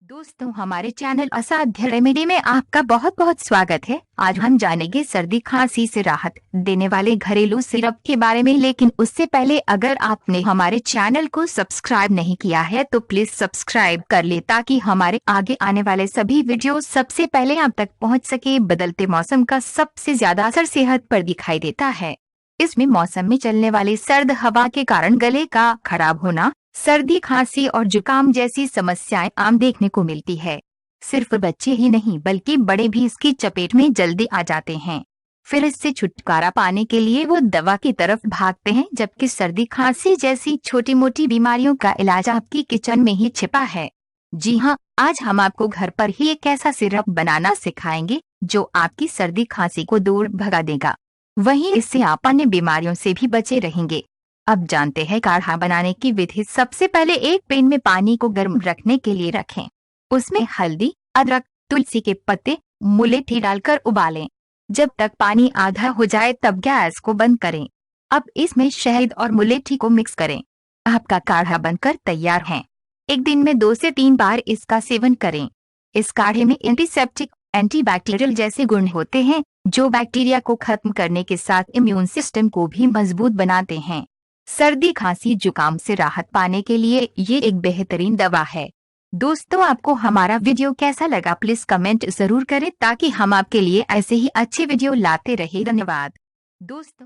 दोस्तों, हमारे चैनल असाध्य रेमेडी में आपका बहुत बहुत स्वागत है। आज हम जानेंगे सर्दी खांसी से राहत देने वाले घरेलू सिरप के बारे में। लेकिन उससे पहले अगर आपने हमारे चैनल को सब्सक्राइब नहीं किया है तो प्लीज सब्सक्राइब कर ले ताकि हमारे आगे आने वाले सभी वीडियो सबसे पहले आप तक पहुंच सके। बदलते मौसम का सबसे ज्यादा असर सेहत पर दिखाई देता है। इसमें मौसम में चलने वाली सर्द हवा के कारण गले का खराब होना, सर्दी खांसी और जुकाम जैसी समस्याएं आम देखने को मिलती है। सिर्फ बच्चे ही नहीं बल्कि बड़े भी इसकी चपेट में जल्दी आ जाते हैं। फिर इससे छुटकारा पाने के लिए वो दवा की तरफ भागते हैं, जबकि सर्दी खांसी जैसी छोटी मोटी बीमारियों का इलाज आपकी किचन में ही छिपा है। जी हाँ, आज हम आपको घर पर ही एक ऐसा सिरप बनाना सिखाएंगे जो आपकी सर्दी खांसी को दूर भगा देगा। वहीं इससे आप अन्य बीमारियों से भी बचे रहेंगे। अब जानते हैं काढ़ा बनाने की विधि। सबसे पहले एक पैन में पानी को गर्म रखने के लिए रखें। उसमें हल्दी, अदरक, तुलसी के पत्ते, मुलेठी डालकर उबालें। जब तक पानी आधा हो जाए तब गैस को बंद करें। अब इसमें शहद और मुलेठी को मिक्स करें। आपका काढ़ा बनकर तैयार है। एक दिन में 2 से 3 बार इसका सेवन करें। इस काढ़े में एंटीसेप्टिक, एंटीबैक्टीरियल जैसे गुण होते हैं जो बैक्टीरिया को खत्म करने के साथ इम्यून सिस्टम को भी मजबूत बनाते हैं। सर्दी खांसी जुकाम से राहत पाने के लिए ये एक बेहतरीन दवा है। दोस्तों, आपको हमारा वीडियो कैसा लगा प्लीज कमेंट जरूर करें ताकि हम आपके लिए ऐसे ही अच्छे वीडियो लाते रहे। धन्यवाद दोस्तों।